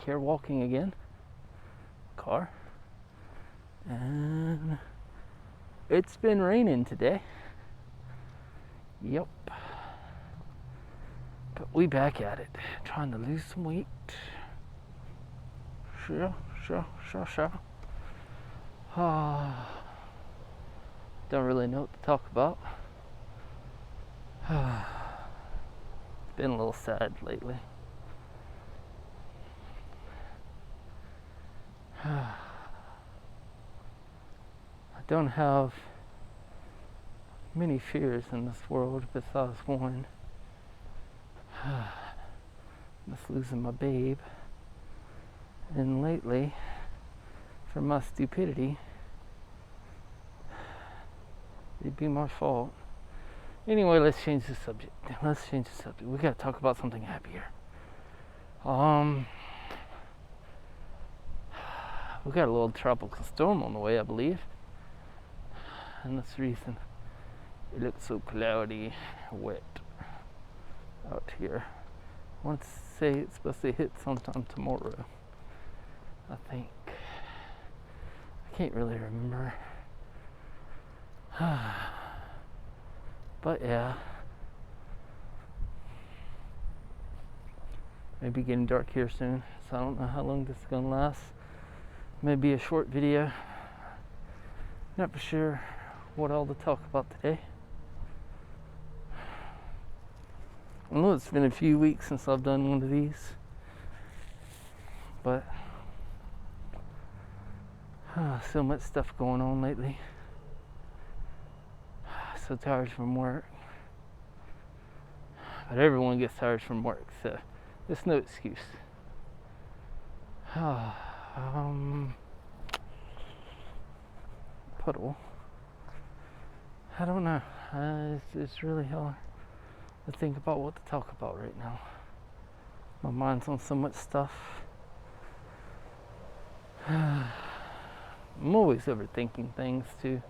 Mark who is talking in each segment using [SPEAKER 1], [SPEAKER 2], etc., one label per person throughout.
[SPEAKER 1] here walking again. Car. And it's been raining today. Yep. But we back at it. Trying to lose some weight. Sure. Don't really know what to talk about. It's been a little sad lately. I don't have many fears in this world besides one. Just losing my babe. And lately, for my stupidity, it'd be my fault. Anyway, let's change the subject. We gotta talk about something happier. We got a little tropical storm on the way, I believe. And that's the reason it looks so cloudy, wet out here. I want to say it's supposed to hit sometime tomorrow, I think. I can't really remember. But yeah. Maybe getting dark here soon, so I don't know how long this is gonna last. Maybe a short video. Not for sure what all to talk about today. I know it's been a few weeks since I've done one of these, but so much stuff going on lately. So tired from work. But everyone gets tired from work, so there's no excuse. Puddle. I don't know. It's really hard to think about what to talk about right now. My mind's on so much stuff. I'm always overthinking things too.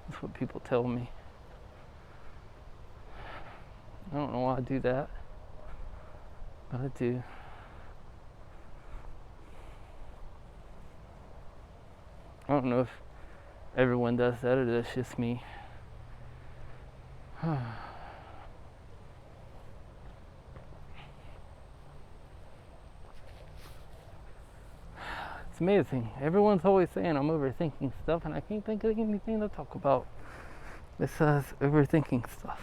[SPEAKER 1] That's what people tell me. I don't know why I do that, but I do. I don't know if everyone does that or that's just me. It's amazing. Everyone's always saying I'm overthinking stuff, and I can't think of anything to talk about besides overthinking stuff.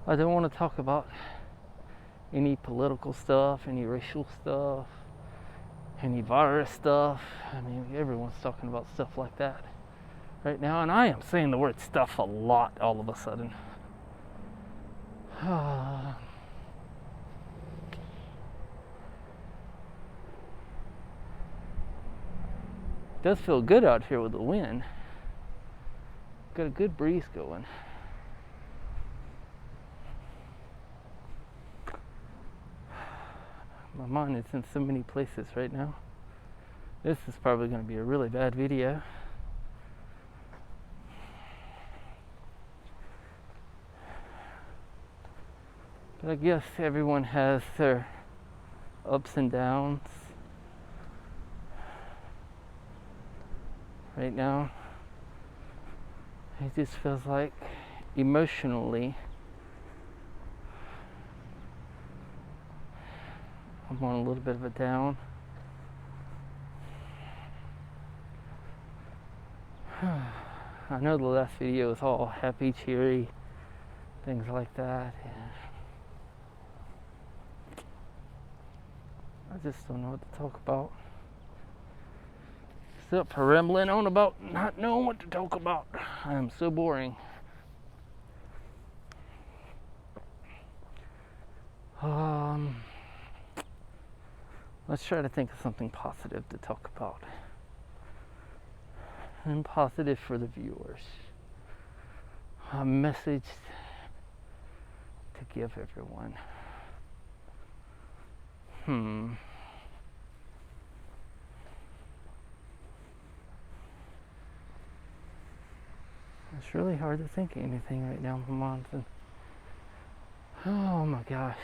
[SPEAKER 1] I don't want to talk about any political stuff, any racial stuff, any virus stuff. I mean, everyone's talking about stuff like that right now, and I am saying the word stuff a lot all of a sudden. It does feel good out here with the wind. Got a good breeze going. My mind is in so many places right now. This is probably going to be a really bad video. But I guess everyone has their ups and downs. Right now, it just feels like emotionally I'm on a little bit of a down. I know the last video was all happy, cheery, things like that. I just don't know what to talk about. Except for rambling on about not knowing what to talk about. I am so boring. Let's try to think of something positive to talk about. And positive for the viewers. A message to give everyone. It's really hard to think of anything right now, my mind's in Oh my gosh.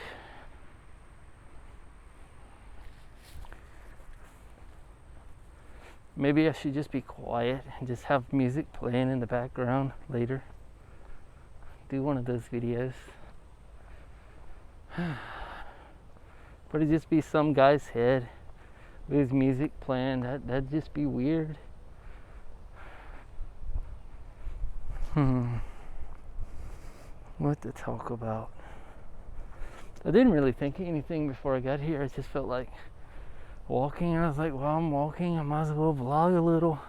[SPEAKER 1] Maybe I should just be quiet and just have music playing in the background later. Do one of those videos. But it'd just be some guy's head with his music playing. That'd just be weird. What to talk about? I didn't really think anything before I got here. I just felt like walking. I was like, well, I'm walking. I might as well vlog a little.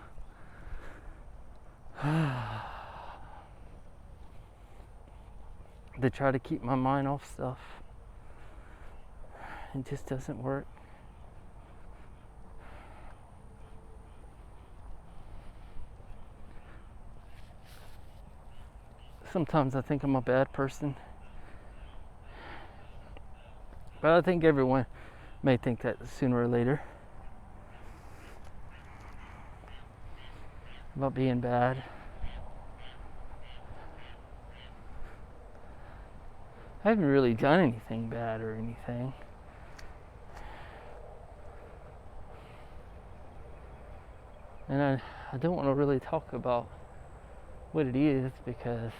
[SPEAKER 1] To try to keep my mind off stuff. It just doesn't work. Sometimes I think I'm a bad person. But I think everyone may think that sooner or later. About being bad. I haven't really done anything bad or anything. And I don't want to really talk about what it is because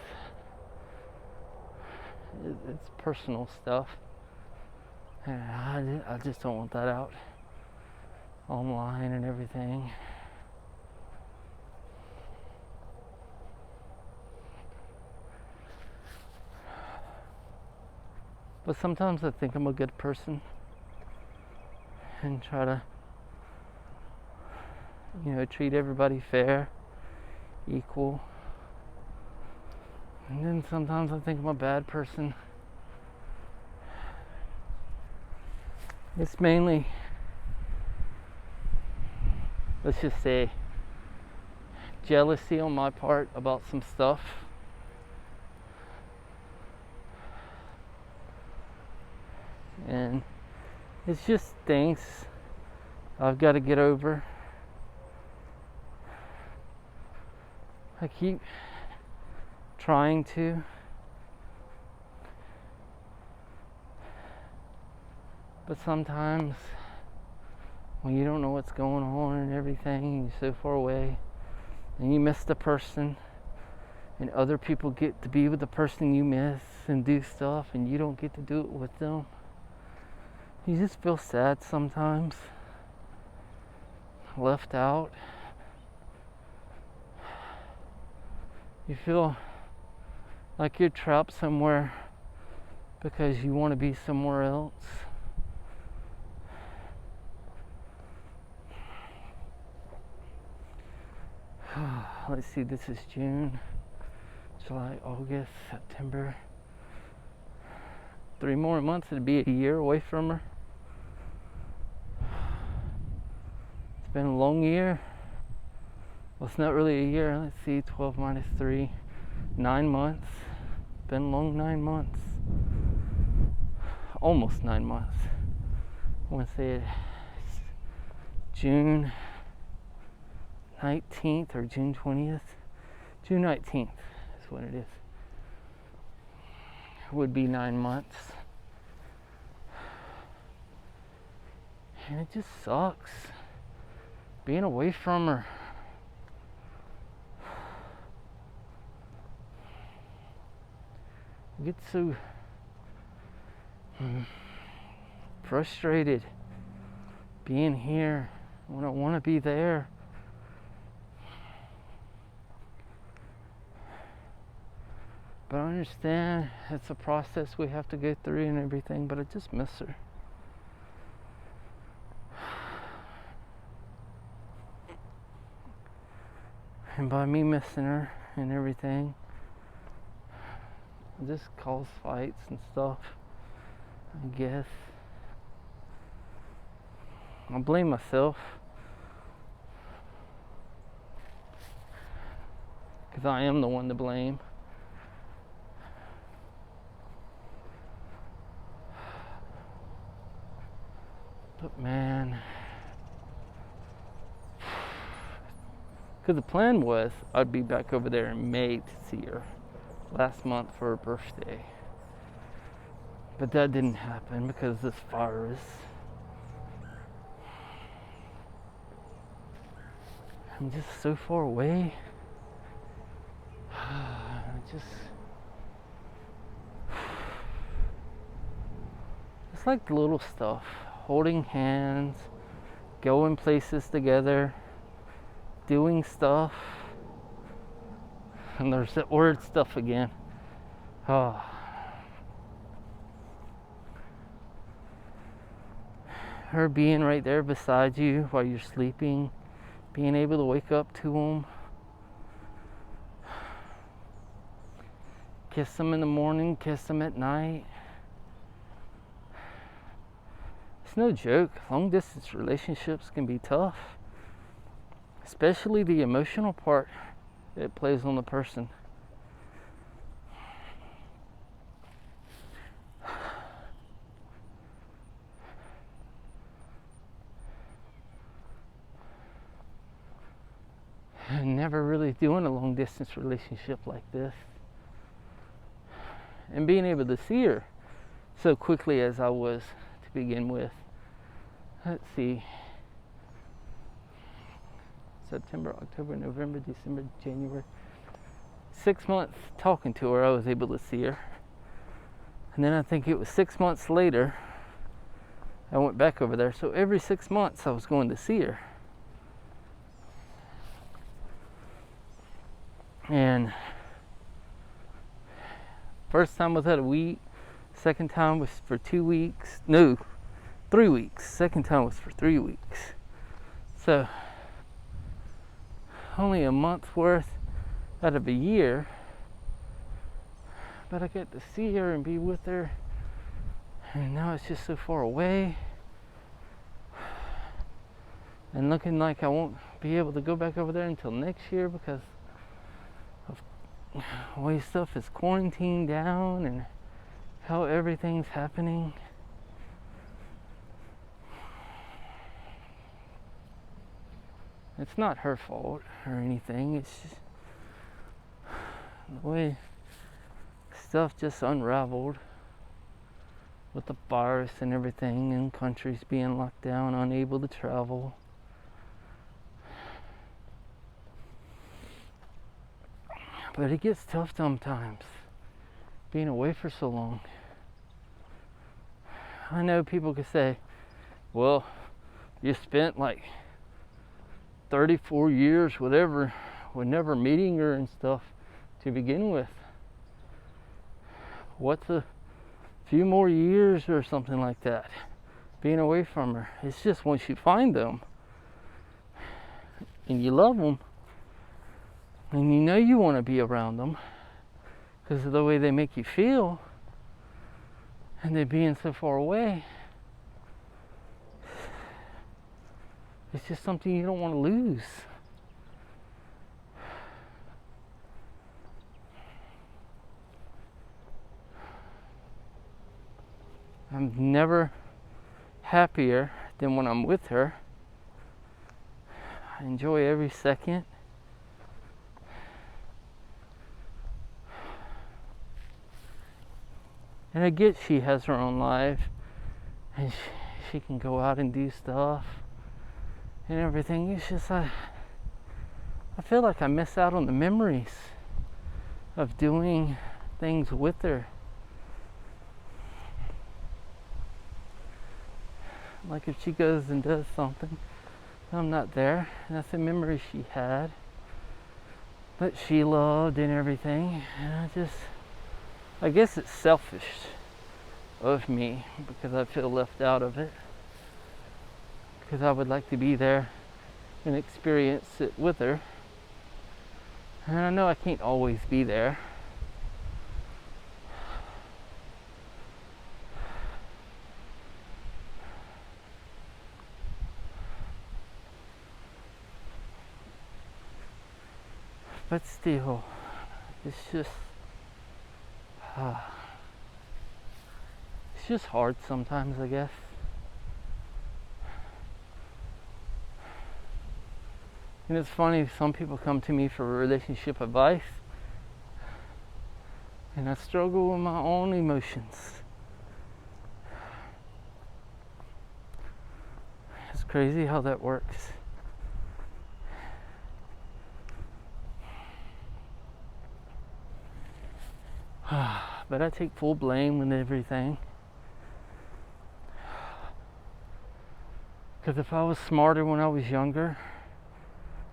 [SPEAKER 1] it's personal stuff. And I just don't want that out online and everything. But sometimes I think I'm a good person and try to, treat everybody fair, equal. And then sometimes I think I'm a bad person. It's mainly, let's just say, jealousy on my part about some stuff. And it's just things I've got to get over. I keep trying to. But sometimes when you don't know what's going on and everything, you're so far away, and you miss the person, and other people get to be with the person you miss and do stuff, and you don't get to do it with them. You just feel sad sometimes, left out. You feel like you're trapped somewhere because you want to be somewhere else. Let's see, this is June, July, August, September. 3 more months, it'd be a year away from her. It's been a long year. Well, it's not really a year. Let's see, 12 minus 3, 9 months. Been a long 9 months. Almost 9 months. I want to say it's June 19th or June 20th. June 19th is what it is. It would be 9 months. And it just sucks being away from her. I get so frustrated being here when I want to be there. But I understand it's a process we have to go through and everything, but I just miss her. And by me missing her and everything, it just cause fights and stuff, I guess. I blame myself, because I am the one to blame. But man, because the plan was I'd be back over there in May to see her last month for her birthday. But that didn't happen because this virus. I'm just so far away. It's like the little stuff. Holding hands, going places together, doing stuff. And there's that word stuff again. Oh. Her being right there beside you while you're sleeping, being able to wake up to them, kiss them in the morning, kiss them at night. It's no joke. Long distance relationships can be tough, especially the emotional part it plays on the person. Never really doing a long distance relationship like this, and being able to see her so quickly as I was to begin with. Let's see, September, October, November, December, January. 6 months talking to her, I was able to see her. And then I think it was 6 months later, I went back over there. So every 6 months I was going to see her. And first time was at a week. Second time was for 2 weeks. No, 3 weeks. Second time was for 3 weeks. So only a month's worth out of a year. But I get to see her and be with her. And now it's just so far away. And looking like I won't be able to go back over there until next year because of the way stuff is quarantined down and how everything's happening. It's not her fault or anything. It's just the way stuff just unraveled with the virus and everything, and countries being locked down, unable to travel. But it gets tough sometimes, being away for so long. I know people could say, well, you spent like 34 years, whatever, with never meeting her and stuff to begin with. What's a few more years or something like that being away from her? It's just once you find them and you love them and you know you want to be around them because of the way they make you feel, and they being so far away, it's just something you don't want to lose. I'm never happier than when I'm with her. I enjoy every second. And I get she has her own life and she can go out and do stuff and everything. It's just I feel like I miss out on the memories of doing things with her. Like if she goes and does something, I'm not there. And that's a memory she had that she loved and everything. And I guess it's selfish of me because I feel left out of it. Because I would like to be there and experience it with her. And I know I can't always be there. But still, it's just hard sometimes, I guess. And it's funny, some people come to me for relationship advice, and I struggle with my own emotions. crazy how that works. But I take full blame with everything. Because if I was smarter when I was younger,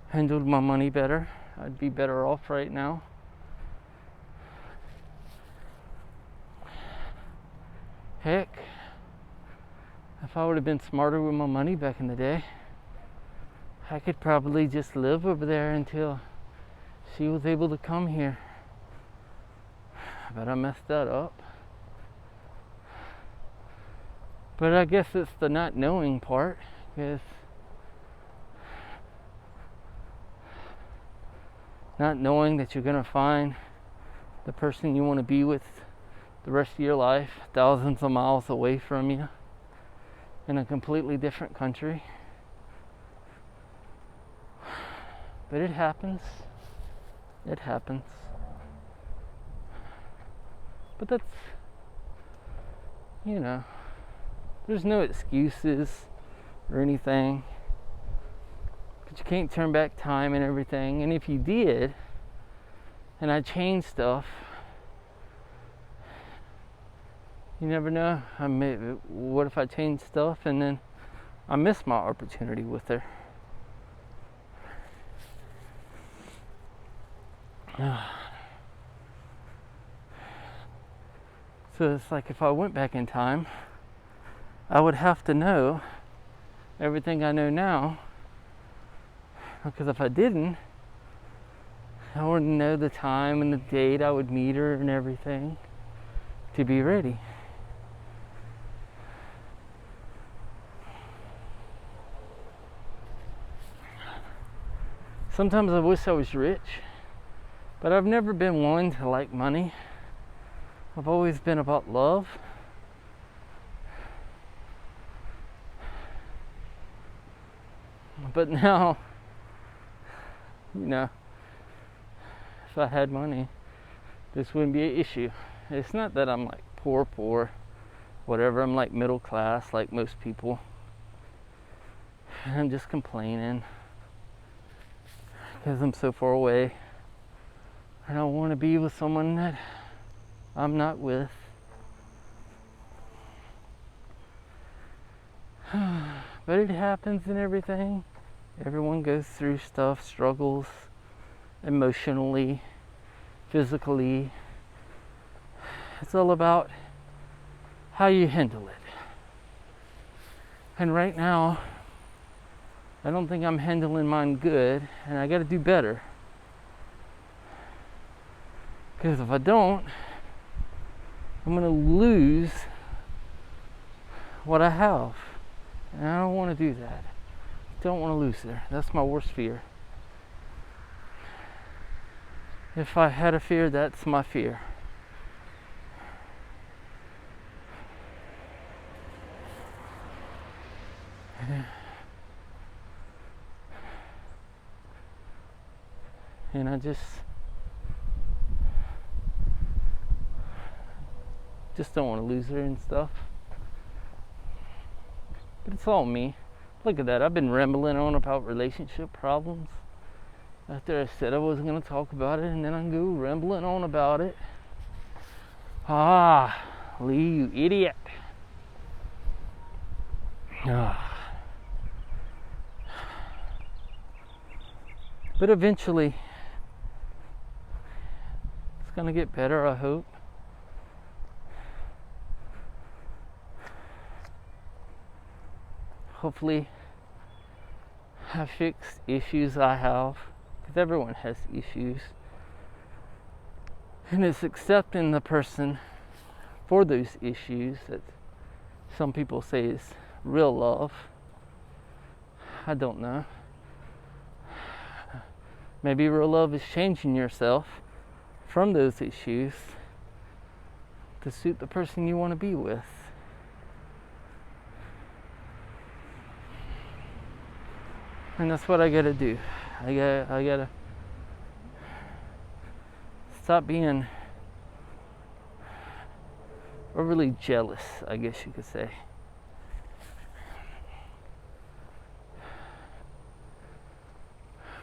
[SPEAKER 1] handled my money better, I'd be better off right now. Heck, if I would have been smarter with my money back in the day, I could probably just live over there until she was able to come here. But I messed that up. But I guess it's the not knowing part, because not knowing that you're going to find the person you want to be with the rest of your life, thousands of miles away from you, in a completely different country. But it happens. It happens. But that's, there's no excuses or anything. But you can't turn back time and everything. And if you did, and I changed stuff, you never know. What if I change stuff and then I miss my opportunity with her? So it's like if I went back in time, I would have to know everything I know now. Because if I didn't, I wouldn't know the time and the date I would meet her and everything to be ready. Sometimes I wish I was rich, but I've never been one to like money. I've always been about love. But now, if I had money, this wouldn't be an issue. It's not that I'm like poor, whatever. I'm like middle class, like most people. I'm just complaining because I'm so far away. I don't want to be with someone that I'm not with. But it happens and everything. Everyone goes through stuff, struggles, emotionally, physically. It's all about how you handle it. And right now, I don't think I'm handling mine good, and I gotta do better. Because if I don't, I'm gonna lose what I have. And I don't want to do that. Don't want to lose her. That's my worst fear. If I had a fear, that's my fear. And I just don't want to lose her and stuff. But it's all me. Look at that. I've been rambling on about relationship problems after I said I wasn't going to talk about it, and then I go rambling on about it. Lee, you idiot. But eventually, it's going to get better, I hope. Hopefully, I fix issues I have, because everyone has issues. And it's accepting the person for those issues that some people say is real love. I don't know. Maybe real love is changing yourself from those issues to suit the person you want to be with. And that's what I gotta do. I gotta stop being overly jealous, I guess you could say.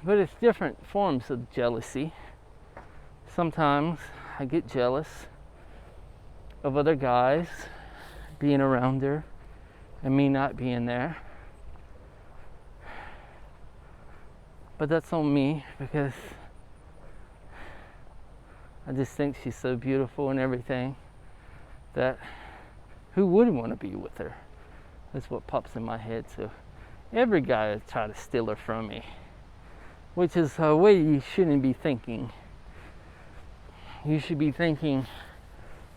[SPEAKER 1] But it's different forms of jealousy. Sometimes I get jealous of other guys being around her and me not being there. But that's on me, because I just think she's so beautiful and everything that who wouldn't want to be with her? That's what pops in my head. So every guy would try to steal her from me, which is a way you shouldn't be thinking. You should be thinking,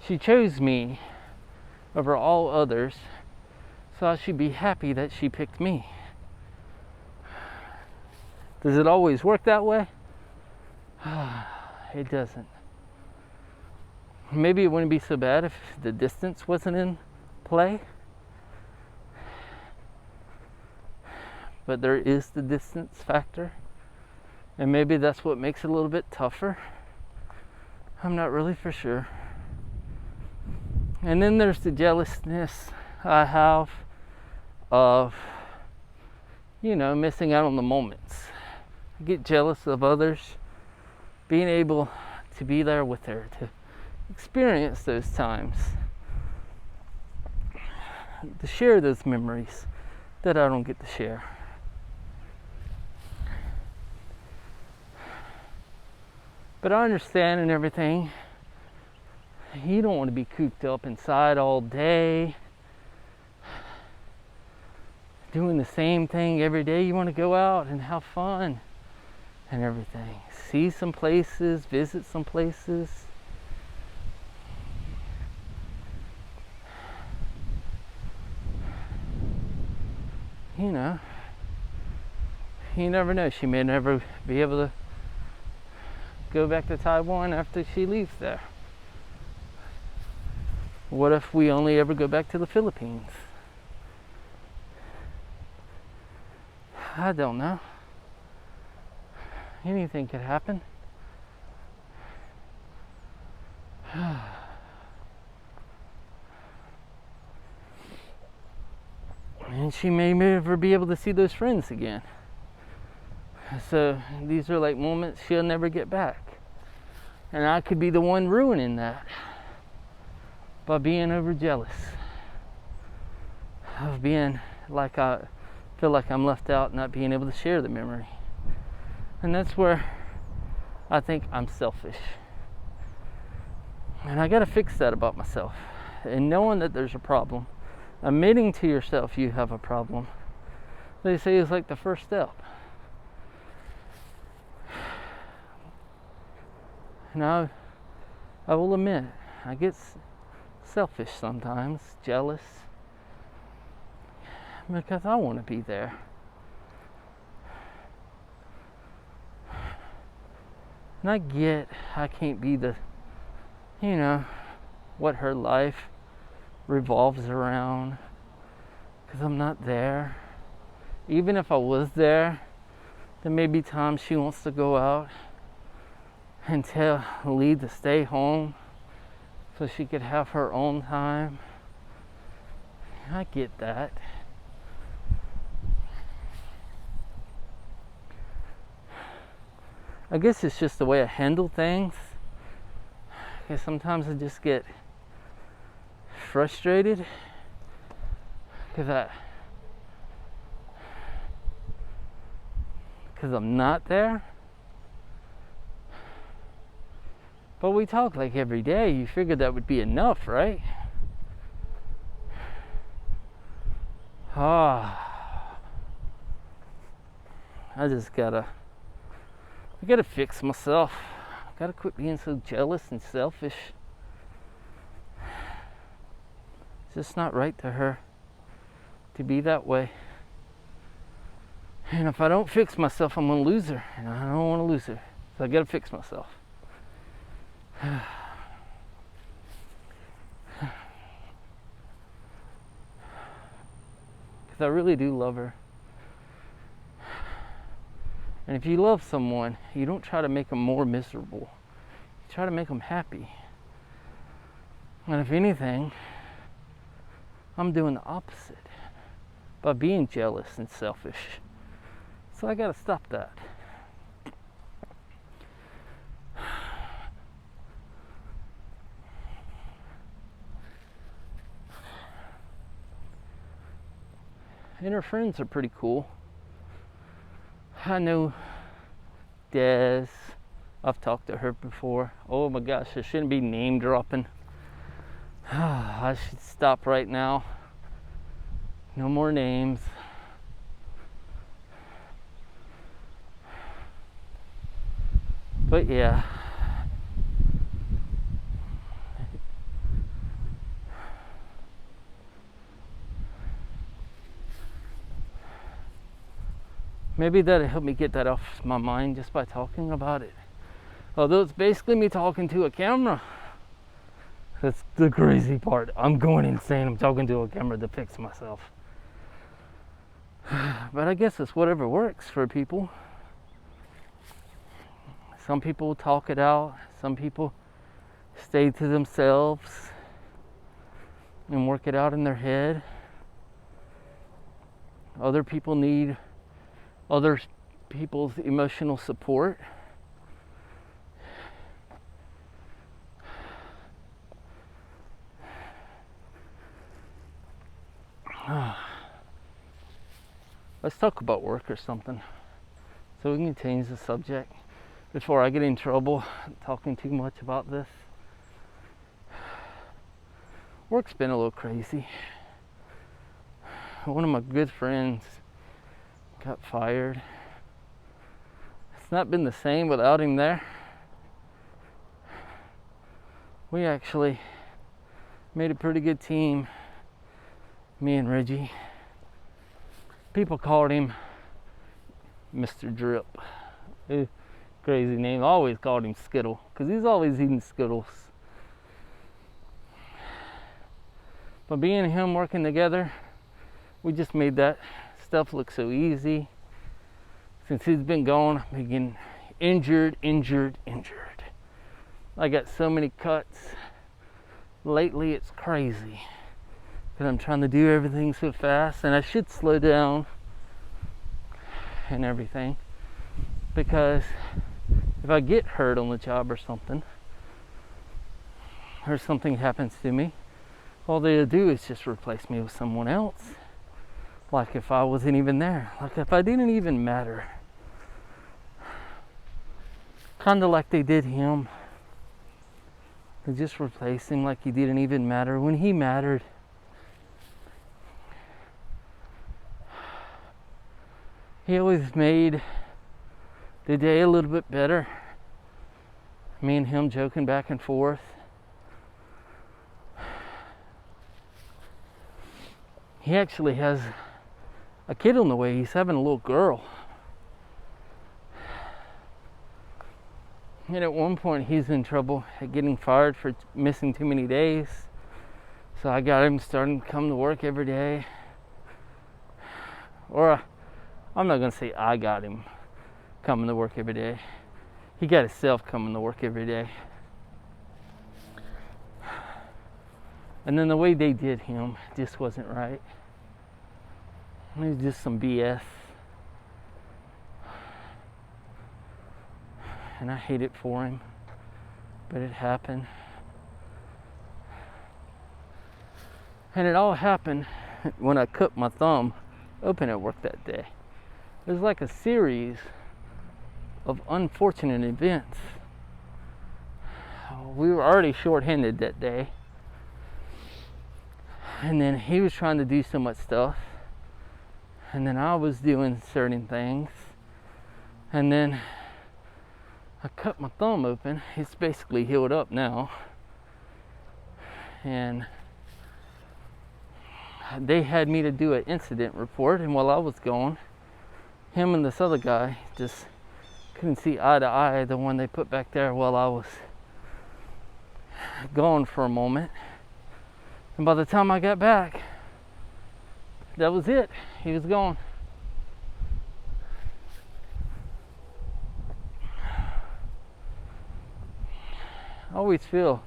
[SPEAKER 1] she chose me over all others, so I should be happy that she picked me. Does it always work that way? It doesn't. Maybe it wouldn't be so bad if the distance wasn't in play. But there is the distance factor. And maybe that's what makes it a little bit tougher. I'm not really for sure. And then there's the jealousness I have of, missing out on the moments. I get jealous of others being able to be there with her, to experience those times, to share those memories that I don't get to share. But I understand and everything. You don't want to be cooped up inside all day, doing the same thing every day. You want to go out and have fun and everything. See some places, visit some places. You never know. She may never be able to go back to Taiwan after she leaves there. What if we only ever go back to the Philippines? I don't know. Anything could happen. And she may never be able to see those friends again. So these are like moments she'll never get back. And I could be the one ruining that by being over jealous. Of being like I feel like I'm left out, not being able to share the memory. And that's where I think I'm selfish. And I gotta fix that about myself. And knowing that there's a problem, admitting to yourself you have a problem, they say is like the first step. And I will admit, I get selfish sometimes, jealous, because I want to be there. And I get I can't be the, what her life revolves around, because I'm not there. Even if I was there, there may be times she wants to go out and tell Lee to stay home so she could have her own time. I get that. I guess it's just the way I handle things. Because sometimes I just get frustrated because I'm not there. But we talk like every day. You figured that would be enough, right? I gotta fix myself. I gotta quit being so jealous and selfish. It's just not right to her to be that way. And if I don't fix myself, I'm gonna lose her. And I don't wanna lose her. So I gotta fix myself. Because I really do love her. And if you love someone, you don't try to make them more miserable. You try to make them happy. And if anything, I'm doing the opposite by being jealous and selfish. So I gotta stop that. And her friends are pretty cool. I know Des. I've talked to her before. Oh my gosh, I shouldn't be name dropping. I should stop right now. No more names. But yeah. Maybe that'll help me get that off my mind just by talking about it. Although it's basically me talking to a camera. That's the crazy part. I'm going insane. I'm talking to a camera to fix myself. But I guess it's whatever works for people. Some people talk it out. Some people stay to themselves and work it out in their head. Other people need other people's emotional support. Let's talk about work or something, so we can change the subject before I get in trouble talking too much about this. Work's been a little crazy. One of my good friends got fired. It's not been the same without him there. We actually made a pretty good team, me and Reggie. People called him Mr. Drip. Crazy name. I always called him Skittle because he's always eating Skittles. But me and him working together, we just made that stuff look so easy. Since he's been gone, I've been getting injured. I got so many cuts. Lately, it's crazy. Because I'm trying to do everything so fast, and I should slow down and everything. Because if I get hurt on the job or something happens to me, all they'll do is just replace me with someone else. Like if I wasn't even there. Like if I didn't even matter. Kind of like they did him. They just replaced him like he didn't even matter when he mattered. He always made the day a little bit better. Me and him joking back and forth. He actually has a kid on the way. He's having a little girl. And at one point he's in trouble at getting fired for missing too many days. So I got him starting to come to work every day. Or I'm not going to say I got him coming to work every day. He got himself coming to work every day. And then the way they did him just wasn't right. It was just some BS. And I hate it for him. But it happened. And it all happened when I cut my thumb open at work that day. It was like a series of unfortunate events. We were already short-handed that day. And then he was trying to do so much stuff. And then I was doing certain things. And then I cut my thumb open. It's basically healed up now. And they had me to do an incident report. And while I was gone, him and this other guy just couldn't see eye to eye, the one they put back there while I was gone for a moment. And by the time I got back, that was it. He was gone. I always feel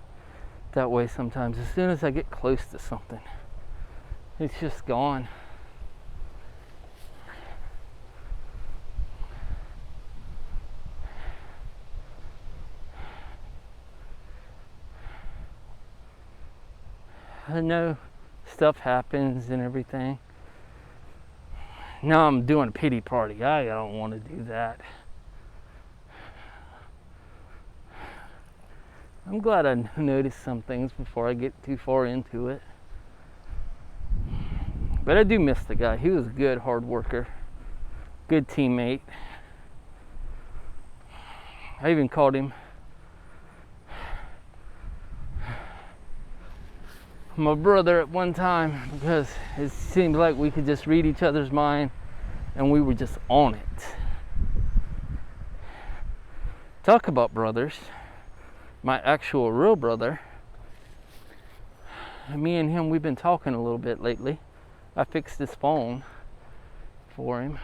[SPEAKER 1] that way sometimes. As soon as I get close to something, it's just gone. I know stuff happens and everything, Now I'm doing a pity party. I don't want to do that. I'm glad I noticed some things before I get too far into it. But I do miss the guy. He was a good hard worker, good teammate. I even called him my brother at one time because it seemed like we could just read each other's mind and we were just on it. Talk about brothers. My actual real brother, me and him, we've been talking a little bit lately. I fixed his phone for him,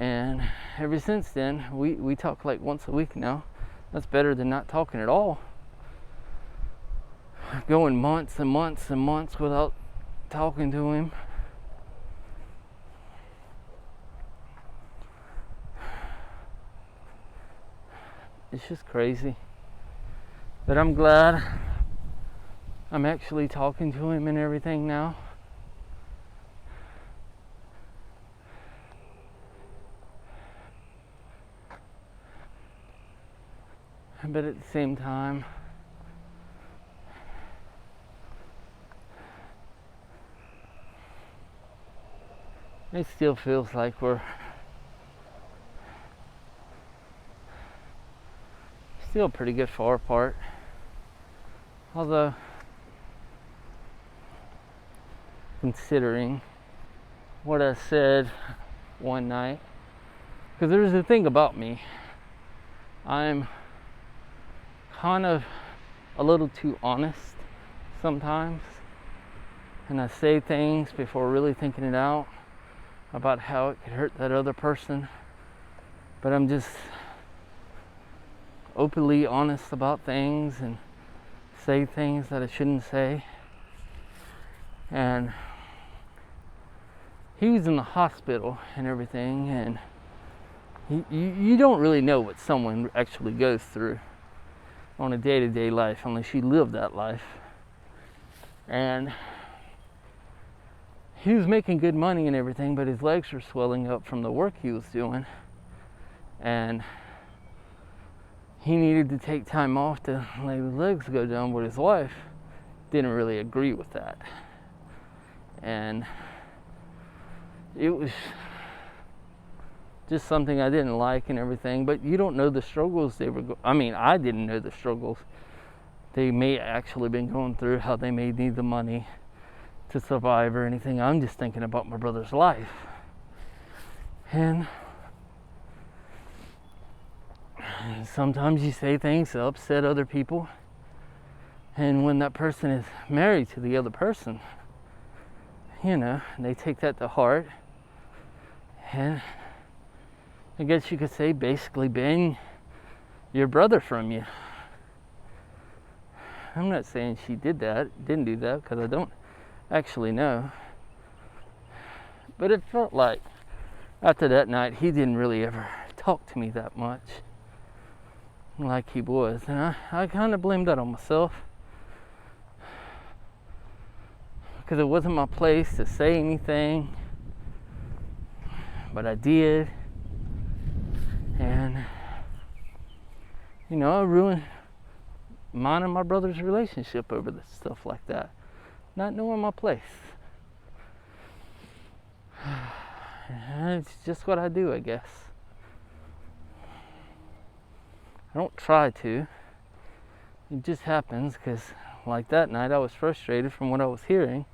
[SPEAKER 1] and ever since then we talk like once a week now. That's better than not talking at all, going months and months and months without talking to him. It's just crazy. But I'm glad I'm actually talking to him and everything now. But at the same time, it still feels like we're still pretty good far apart. Although, considering what I said one night, because there's a thing about me, I'm kind of a little too honest sometimes, and I say things before really thinking it out about how it could hurt that other person. But I'm just openly honest about things and say things that I shouldn't say. And he was in the hospital and everything, and you don't really know what someone actually goes through on a day-to-day life unless you live that life. And he was making good money and everything, but his legs were swelling up from the work he was doing, and he needed to take time off to let his legs go down, but his wife didn't really agree with that. And it was just something I didn't like and everything. But you don't know the struggles they were I didn't know the struggles they may actually been going through, how they may need the money to survive or anything. I'm just thinking about my brother's life. And sometimes you say things to upset other people, and when that person is married to the other person, they take that to heart, and I guess you could say basically ban your brother from you. I'm not saying she didn't do that, because I don't actually know, but it felt like after that night he didn't really ever talk to me that much like he was, and I kind of blamed that on myself, because it wasn't my place to say anything, but I did. And I ruined mine and my brother's relationship over this stuff like that, not knowing my place. It's just what I do, I guess. I don't try to. It just happens, because like that night I was frustrated from what I was hearing,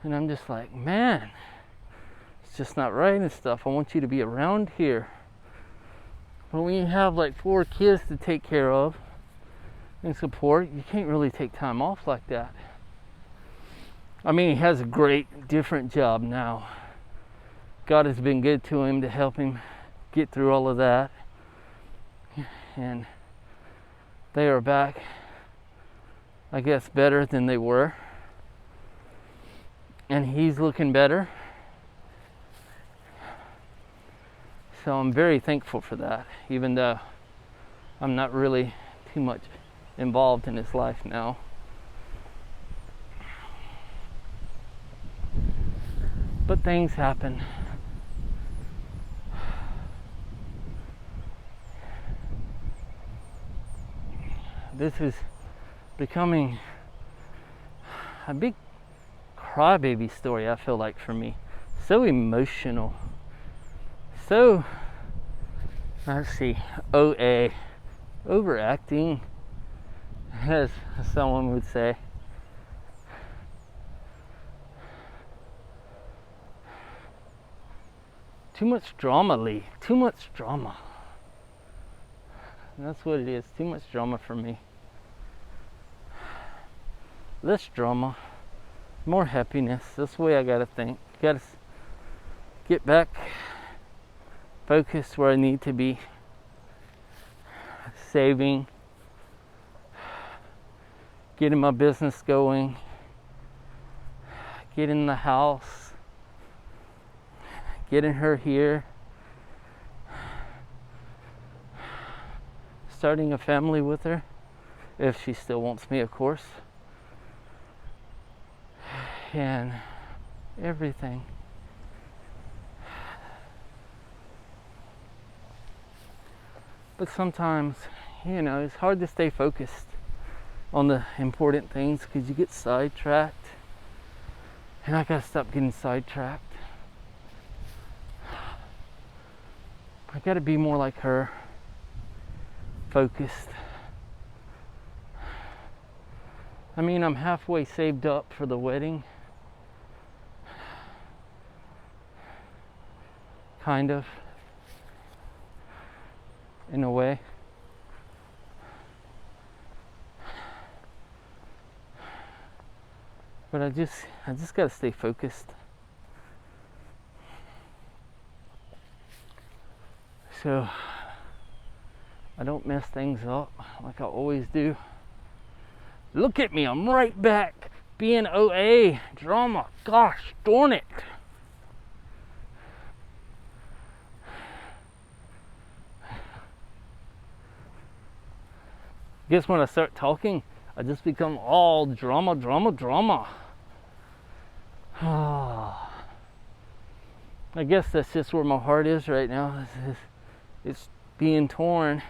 [SPEAKER 1] and I'm just like, man, it's just not right and stuff. I want you to be around here. But when you have like 4 kids to take care of and support, you can't really take time off like that. He has a great, different job now. God has been good to him to help him get through all of that. And they are back, I guess, better than they were. And he's looking better. So I'm very thankful for that, even though I'm not really too much involved in his life now. But things happen. This is becoming a big crybaby story, I feel like, for me. So emotional. So, let's see, OA, overacting, as someone would say. Too much drama, Lee. Too much drama. And that's what it is. Too much drama for me. Less drama, more happiness. That's the way I gotta think. Gotta get back focused where I need to be. Saving, getting my business going, getting the house, getting her here, starting a family with her, if she still wants me, of course, and everything. But sometimes, it's hard to stay focused on the important things because you get sidetracked, and I gotta stop getting sidetracked. I gotta be more like her, focused. I mean, I'm halfway saved up for the wedding, kind of, in a way. But I just gotta stay focused. So I don't mess things up like I always do. Look at me, I'm right back being OA drama. Gosh darn it. Guess when I start talking, I just become all drama. I guess that's just where my heart is right now. It's being torn,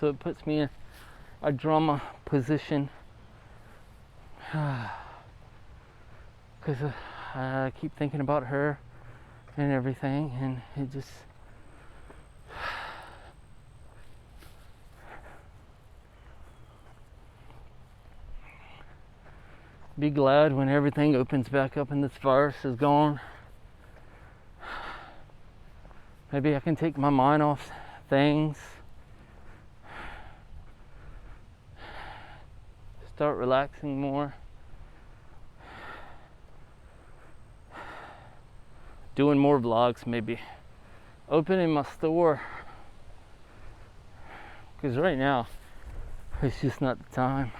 [SPEAKER 1] so it puts me in a drama position. Because I keep thinking about her and everything, and it just... Be glad when everything opens back up and this virus is gone. Maybe I can take my mind off things. Start relaxing more. Doing more vlogs, maybe. Opening my store. Because right now, it's just not the time.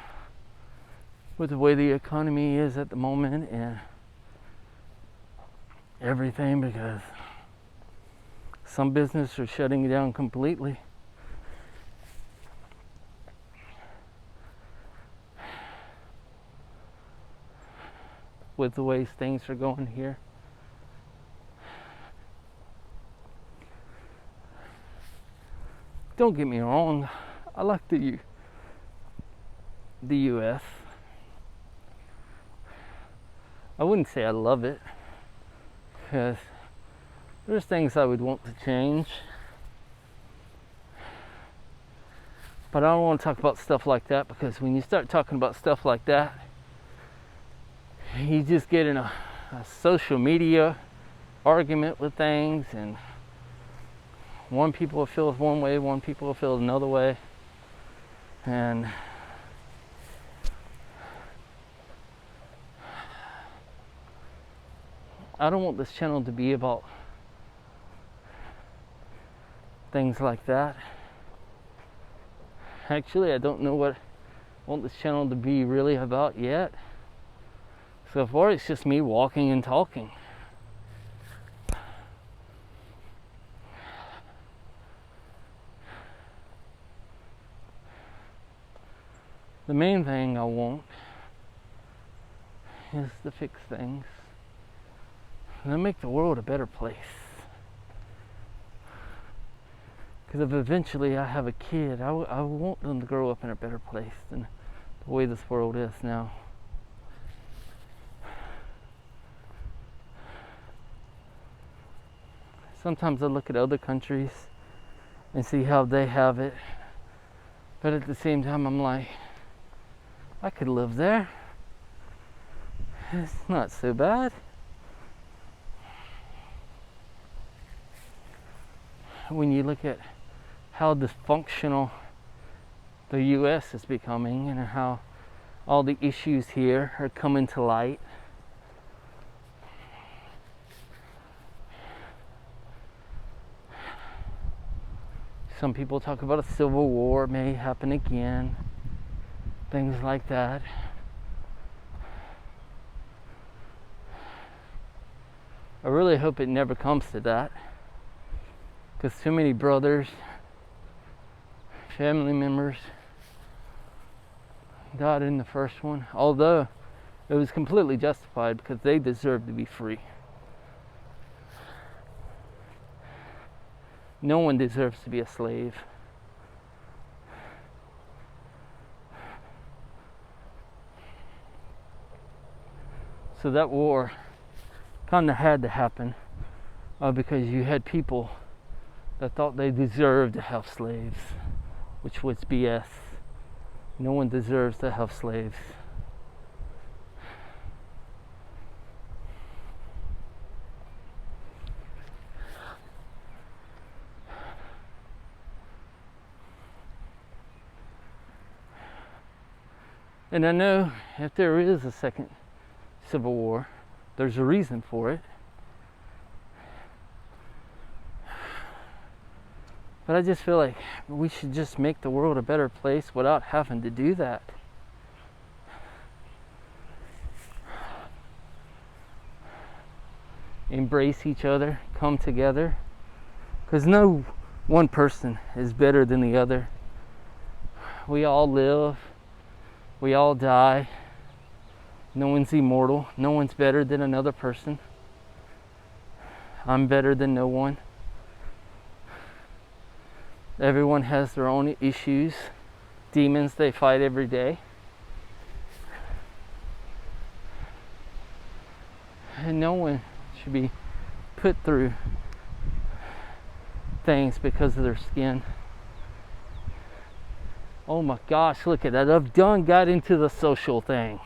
[SPEAKER 1] With the way the economy is at the moment and everything, because some businesses are shutting down completely. With the way things are going here. Don't get me wrong, I like the US. I wouldn't say I love it, because there's things I would want to change. But I don't want to talk about stuff like that, because when you start talking about stuff like that, you just get in a social media argument with things, and one people will feel one way, one people will feel another way, and I don't want this channel to be about things like that. Actually, I don't know what I want this channel to be really about yet. So far, it's just me walking and talking. The main thing I want is to fix things. they'll make the world a better place. Because if eventually I have a kid, I want them to grow up in a better place than the way this world is now. Sometimes I look at other countries and see how they have it, but at the same time I'm like, I could live there. It's not so bad. When you look at how dysfunctional the US is becoming and how all the issues here are coming to light, some people talk about a civil war may happen again, things like that. I really hope it never comes to that, because too many brothers, family members died in the first one, although it was completely justified because they deserved to be free. No one deserves to be a slave. So that war kind of had to happen because you had people that thought they deserved to have slaves, which was BS. No one deserves to have slaves. And I know if there is a second civil war, there's a reason for it. But I just feel like we should just make the world a better place without having to do that. Embrace each other, come together. Because no one person is better than the other. We all live. We all die. No one's immortal. No one's better than another person. I'm better than no one. Everyone has their own issues, demons they fight every day. And no one should be put through things because of their skin. Oh my gosh, look at that. I've got into the social thing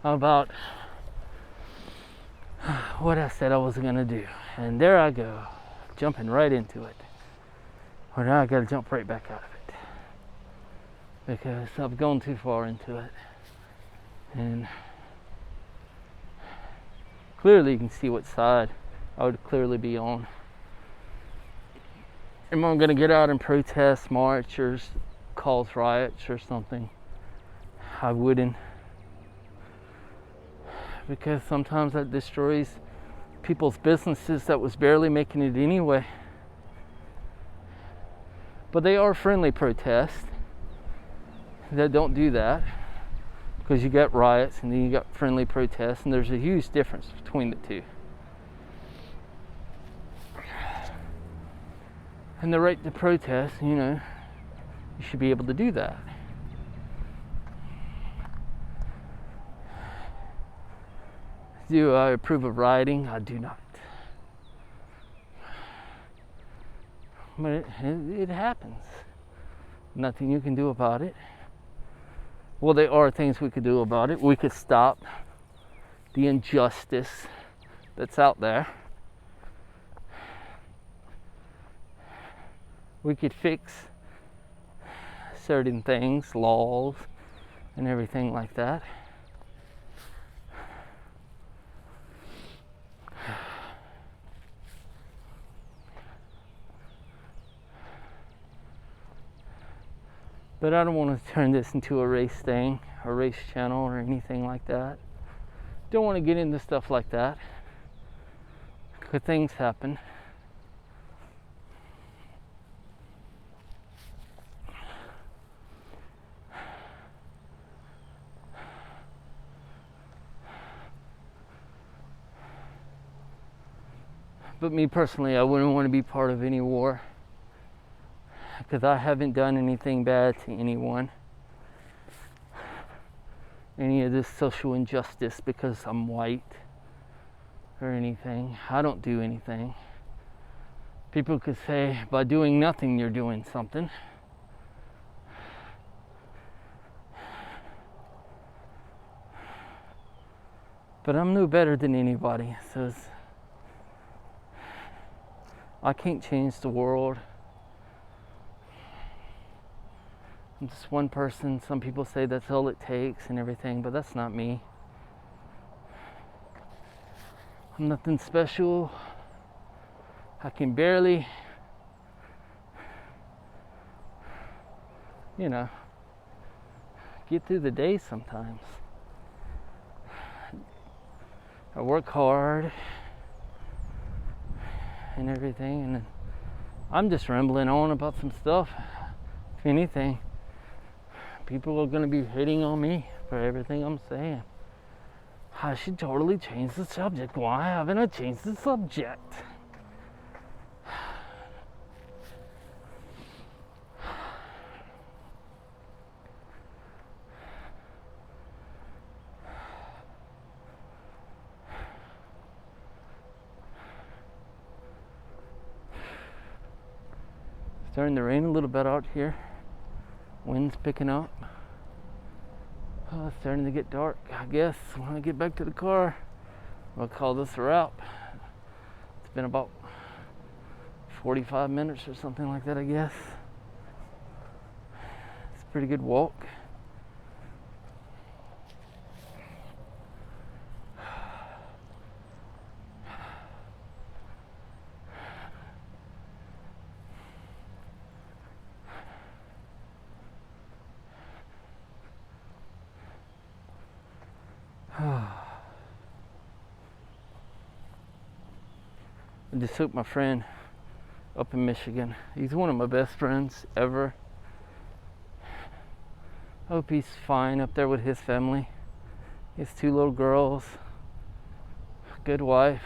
[SPEAKER 1] about what I said I was going to do. And there I go, jumping right into it. Well, now I got to jump right back out of it because I've gone too far into it. And clearly you can see what side I would clearly be on. Am I going to get out and protest, march, or cause riots or something? I wouldn't. Because sometimes that destroys people's businesses that was barely making it anyway. But they are friendly protests that don't do that, because you got riots and then you got friendly protests, and there's a huge difference between the two. And the right to protest, you should be able to do that. Do I approve of rioting? I do not. But it happens. Nothing you can do about it. Well, there are things we could do about it. We could stop the injustice that's out there. We could fix certain things, laws, and everything like that. But I don't want to turn this into a race thing, a race channel, or anything like that. Don't want to get into stuff like that. Because things happen. But me personally, I wouldn't want to be part of any war, because I haven't done anything bad to anyone. Any of this social injustice because I'm white or anything. I don't do anything. People could say by doing nothing you're doing something. But I'm no better than anybody. So I can't change the world. I'm just one person. Some people say that's all it takes and everything, but that's not me. I'm nothing special. I can barely, get through the day sometimes. I work hard and everything, and I'm just rambling on about some stuff. If anything, people are going to be hating on me for everything I'm saying. I should totally change the subject. Why haven't I changed the subject? Starting to rain a little bit out here. Wind's picking up. Oh, it's starting to get dark. I guess when I get back to the car, I'll call this a wrap. It's been about 45 minutes or something like that, I guess. It's a pretty good walk. I just took my friend up in Michigan. He's one of my best friends ever. I hope he's fine up there with his family. He has 2 little girls, a good wife.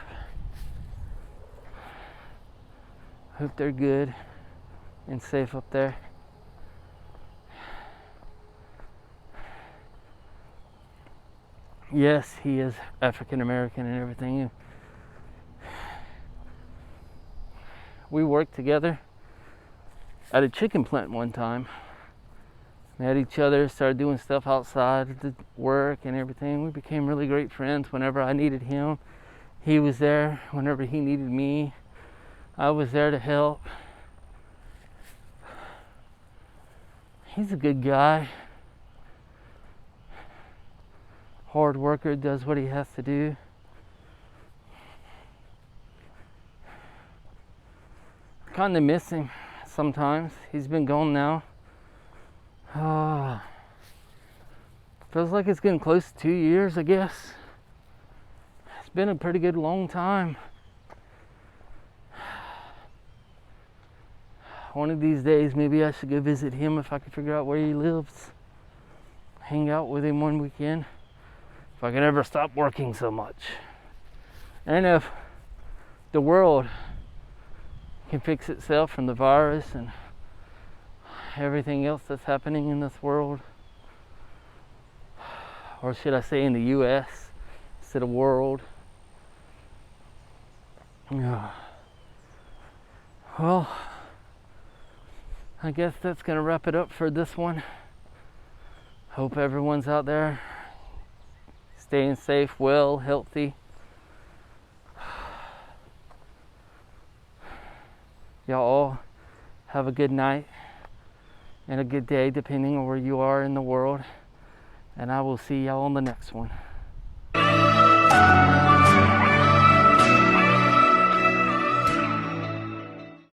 [SPEAKER 1] I hope they're good and safe up there. Yes, he is African American and everything. We worked together at a chicken plant one time. Met each other, started doing stuff outside of the work and everything. We became really great friends. Whenever I needed him, he was there. Whenever he needed me, I was there to help. He's a good guy. Hard worker, does what he has to do. Kind of miss him sometimes. He's been gone now. Feels like it's getting close to 2 years, I guess. It's been a pretty good long time. One of these days, maybe I should go visit him if I can figure out where he lives. Hang out with him one weekend. If I can ever stop working so much. And if the world can fix itself from the virus and everything else that's happening in this world, or should I say in the US instead of world. Well, I guess that's gonna wrap it up for this one. Hope everyone's out there staying safe, well, healthy. Y'all all have a good night and a good day, depending on where you are in the world. And I will see y'all on the next one.